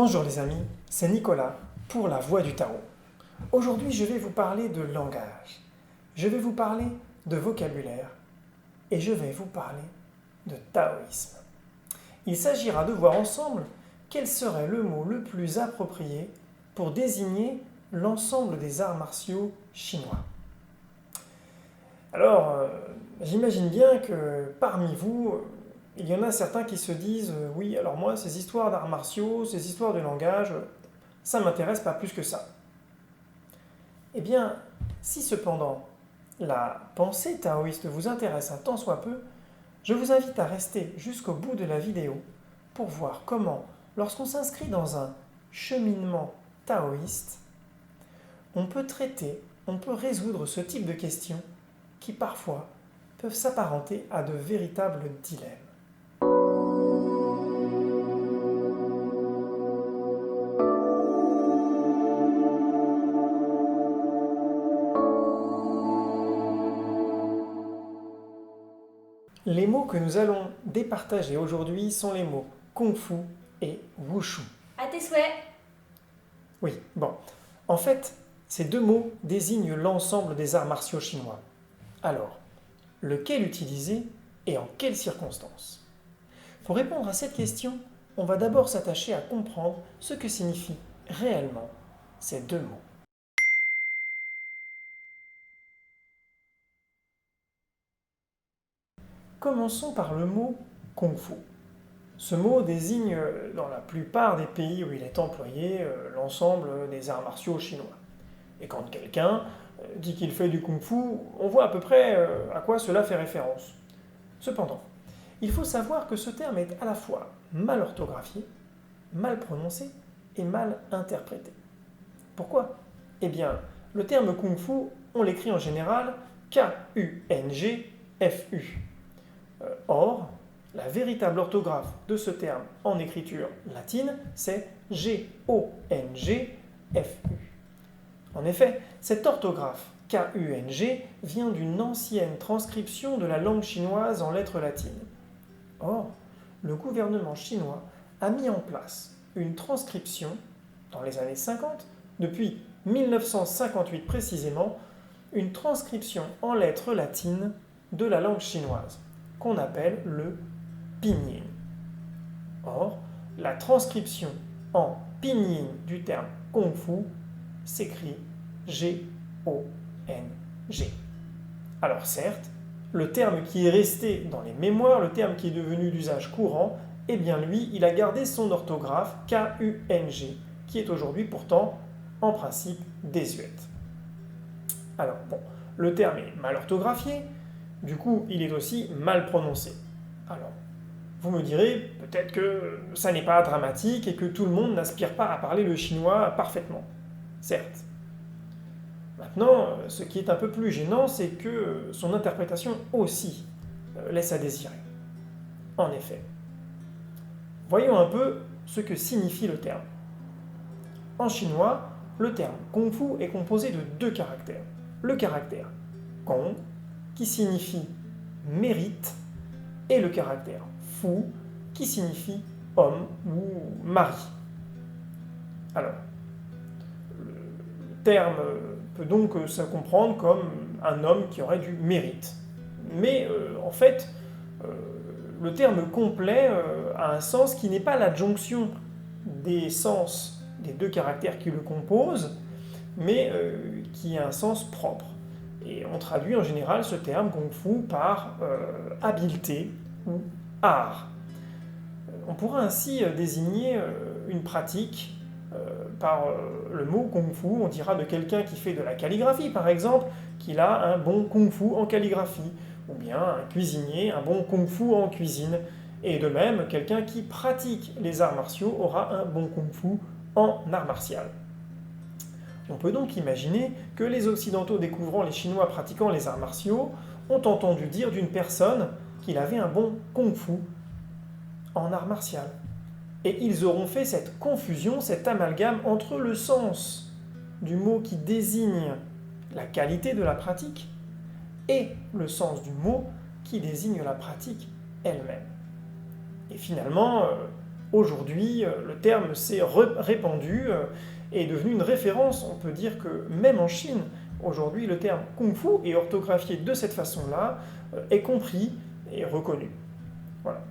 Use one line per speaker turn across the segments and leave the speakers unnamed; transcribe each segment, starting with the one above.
Bonjour les amis, c'est Nicolas pour la Voix du Tao. Aujourd'hui, je vais vous parler de langage, je vais vous parler de vocabulaire et je vais vous parler de taoïsme. Il s'agira de voir ensemble quel serait le mot le plus approprié pour désigner l'ensemble des arts martiaux chinois. Alors, j'imagine bien que parmi vous, il y en a certains qui se disent oui, alors moi, ces histoires d'arts martiaux, ces histoires de langage, ça ne m'intéresse pas plus que ça. Eh bien, si cependant la pensée taoïste vous intéresse un tant soit peu, je vous invite à rester jusqu'au bout de la vidéo pour voir comment, lorsqu'on s'inscrit dans un cheminement taoïste, on peut résoudre ce type de questions qui parfois peuvent s'apparenter à de véritables dilemmes. Les mots que nous allons départager aujourd'hui sont les mots Kung Fu et Wushu.
À tes souhaits.
Oui, bon. En fait, ces deux mots désignent l'ensemble des arts martiaux chinois. Alors, lequel utiliser et en quelles circonstances? Pour répondre à cette question, on va d'abord s'attacher à comprendre ce que signifient réellement ces deux mots. Commençons par le mot Kung Fu. Ce mot désigne, dans la plupart des pays où il est employé, l'ensemble des arts martiaux chinois. Et quand quelqu'un dit qu'il fait du Kung Fu, on voit à peu près à quoi cela fait référence. Cependant, il faut savoir que ce terme est à la fois mal orthographié, mal prononcé et mal interprété. Pourquoi? Eh bien, le terme Kung Fu, on l'écrit en général K-U-N-G-F-U. Or, la véritable orthographe de ce terme en écriture latine, c'est G-O-N-G-F-U. En effet, cette orthographe K-U-N-G vient d'une ancienne transcription de la langue chinoise en lettres latines. Or, le gouvernement chinois a mis en place une transcription dans les années 50, depuis 1958 précisément, une transcription en lettres latines de la langue chinoise, qu'on appelle le pinyin. Or, la transcription en pinyin du terme Kung Fu s'écrit G-O-N-G. Alors certes, le terme qui est resté dans les mémoires, le terme qui est devenu d'usage courant, eh bien lui, il a gardé son orthographe K-U-N-G, qui est aujourd'hui pourtant, en principe, désuète. Alors bon, le terme est mal orthographié, du coup, il est aussi mal prononcé. Alors, vous me direz, peut-être que ça n'est pas dramatique et que tout le monde n'aspire pas à parler le chinois parfaitement. Certes. Maintenant, ce qui est un peu plus gênant, c'est que son interprétation aussi laisse à désirer. En effet. Voyons un peu ce que signifie le terme. En chinois, le terme Kung Fu est composé de deux caractères. Le caractère Kong, qui signifie mérite, et le caractère Fu, qui signifie homme ou mari. Alors, le terme peut donc se comprendre comme un homme qui aurait du mérite. Mais en fait, le terme complet a un sens qui n'est pas l'adjonction des sens des deux caractères qui le composent, mais qui a un sens propre. Et on traduit en général ce terme Kung Fu par habileté ou art. On pourra ainsi désigner une pratique par le mot Kung Fu. On dira de quelqu'un qui fait de la calligraphie, par exemple, qu'il a un bon Kung Fu en calligraphie, ou bien un cuisinier, un bon Kung Fu en cuisine. Et de même, quelqu'un qui pratique les arts martiaux aura un bon Kung Fu en art martial. On peut donc imaginer que les Occidentaux découvrant les Chinois pratiquant les arts martiaux ont entendu dire d'une personne qu'il avait un bon kung-fu en art martial. Et ils auront fait cette confusion, cet amalgame entre le sens du mot qui désigne la qualité de la pratique et le sens du mot qui désigne la pratique elle-même. Et finalement, Aujourd'hui, le terme s'est répandu et est devenu une référence. On peut dire que même en Chine, aujourd'hui, le terme Kung Fu est orthographié de cette façon-là, est compris et reconnu. Voilà.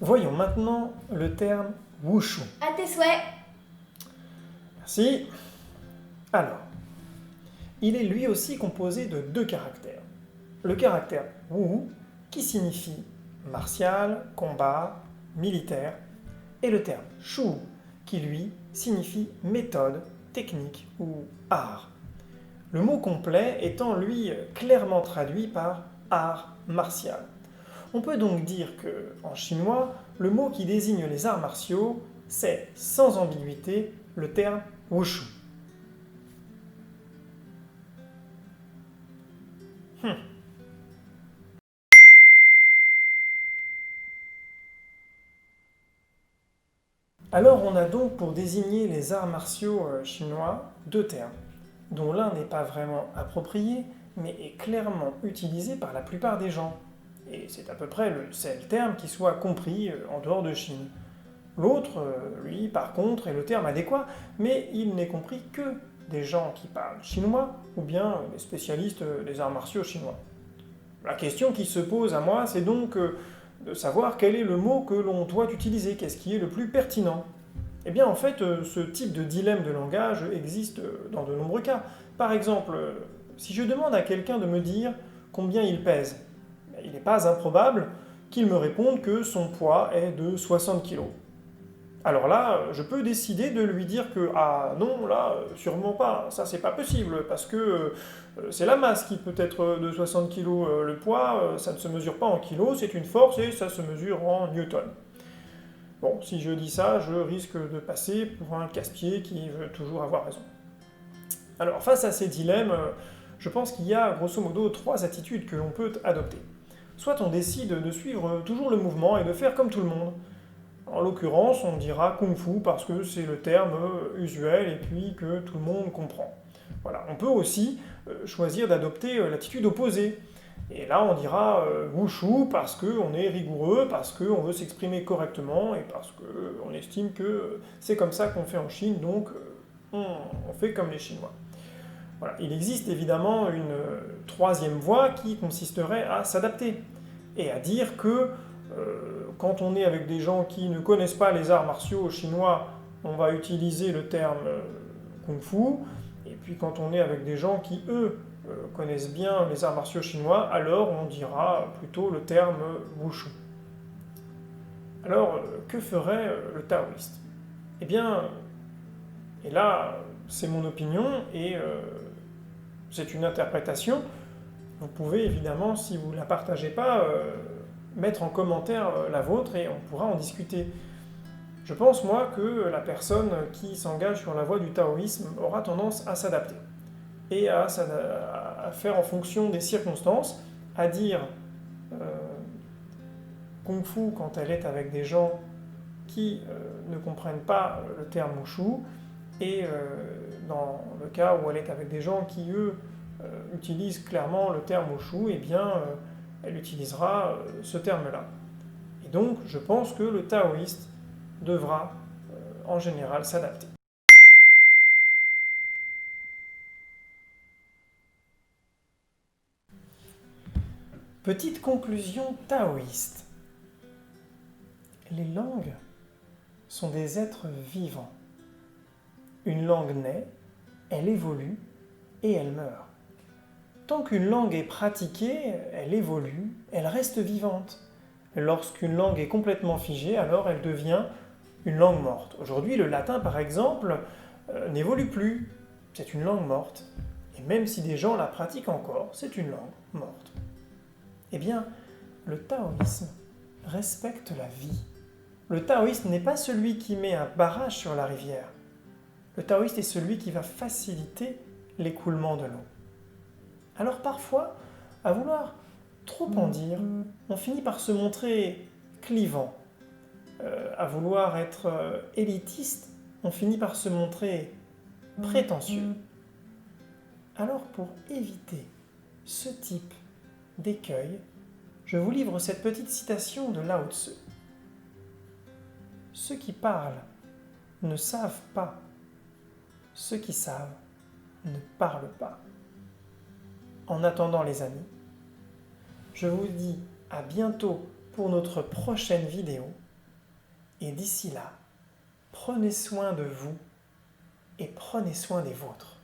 Voyons maintenant le terme Wushu.
À tes souhaits.
Merci. Alors, il est lui aussi composé de deux caractères. Le caractère Wu, qui signifie martial, combat, militaire, et le terme Shu, qui lui signifie méthode, technique ou art. Le mot complet étant lui clairement traduit par art martial. On peut donc dire que, en chinois, le mot qui désigne les arts martiaux, c'est sans ambiguïté le terme Wushu. Alors on a donc pour désigner les arts martiaux chinois deux termes, dont l'un n'est pas vraiment approprié, mais est clairement utilisé par la plupart des gens. Et c'est à peu près le seul terme qui soit compris en dehors de Chine. L'autre, lui, par contre, est le terme adéquat, mais il n'est compris que des gens qui parlent chinois ou bien des spécialistes des arts martiaux chinois. La question qui se pose à moi, c'est donc de savoir quel est le mot que l'on doit utiliser, qu'est-ce qui est le plus pertinent. Eh bien, en fait, ce type de dilemme de langage existe dans de nombreux cas. Par exemple, si je demande à quelqu'un de me dire combien il pèse, il n'est pas improbable qu'il me réponde que son poids est de 60 kg. Alors là, je peux décider de lui dire que ah non, là, sûrement pas, ça c'est pas possible, parce que c'est la masse qui peut être de 60 kg, le poids, ça ne se mesure pas en kilos, c'est une force et ça se mesure en newton. Bon, si je dis ça, je risque de passer pour un casse-pied qui veut toujours avoir raison. Alors face à ces dilemmes, je pense qu'il y a grosso modo trois attitudes que l'on peut adopter. Soit on décide de suivre toujours le mouvement et de faire comme tout le monde. En l'occurrence, on dira Kung Fu parce que c'est le terme usuel et puis que tout le monde comprend. Voilà. On peut aussi choisir d'adopter l'attitude opposée. Et là, on dira Wushu parce qu'on est rigoureux, parce qu'on veut s'exprimer correctement et parce qu'on estime que c'est comme ça qu'on fait en Chine, donc on fait comme les Chinois. Voilà. Il existe évidemment une troisième voie qui consisterait à s'adapter et à dire que quand on est avec des gens qui ne connaissent pas les arts martiaux chinois, on va utiliser le terme Kung Fu, et puis quand on est avec des gens qui, eux, connaissent bien les arts martiaux chinois, alors on dira plutôt le terme Wushu. Alors, que ferait le taoïste? Eh bien, et là, c'est mon opinion, et c'est une interprétation. Vous pouvez évidemment, si vous ne la partagez pas, mettre en commentaire la vôtre et on pourra en discuter. Je pense, moi, que la personne qui s'engage sur la voie du taoïsme aura tendance à s'adapter et à faire en fonction des circonstances, à dire Kung Fu quand elle est avec des gens qui ne comprennent pas le terme Wushu, et dans le cas où elle est avec des gens qui, eux, utilisent clairement le terme Wushu, eh bien, elle utilisera ce terme-là. Et donc, je pense que le taoïste devra, en général, s'adapter. Petite conclusion taoïste. Les langues sont des êtres vivants. Une langue naît, elle évolue et elle meurt. Tant qu'une langue est pratiquée, elle évolue, elle reste vivante. Lorsqu'une langue est complètement figée, alors elle devient une langue morte. Aujourd'hui, le latin, par exemple, n'évolue plus. C'est une langue morte. Et même si des gens la pratiquent encore, c'est une langue morte. Eh bien, le taoïsme respecte la vie. Le taoïste n'est pas celui qui met un barrage sur la rivière. Le taoïste est celui qui va faciliter l'écoulement de l'eau. Alors parfois, à vouloir trop en dire, on finit par se montrer clivant. À vouloir être élitiste, on finit par se montrer prétentieux. Alors pour éviter ce type d'écueil, je vous livre cette petite citation de Lao Tzu. Ceux qui parlent ne savent pas, ceux qui savent ne parlent pas. En attendant les amis, je vous dis à bientôt pour notre prochaine vidéo et d'ici là, prenez soin de vous et prenez soin des vôtres.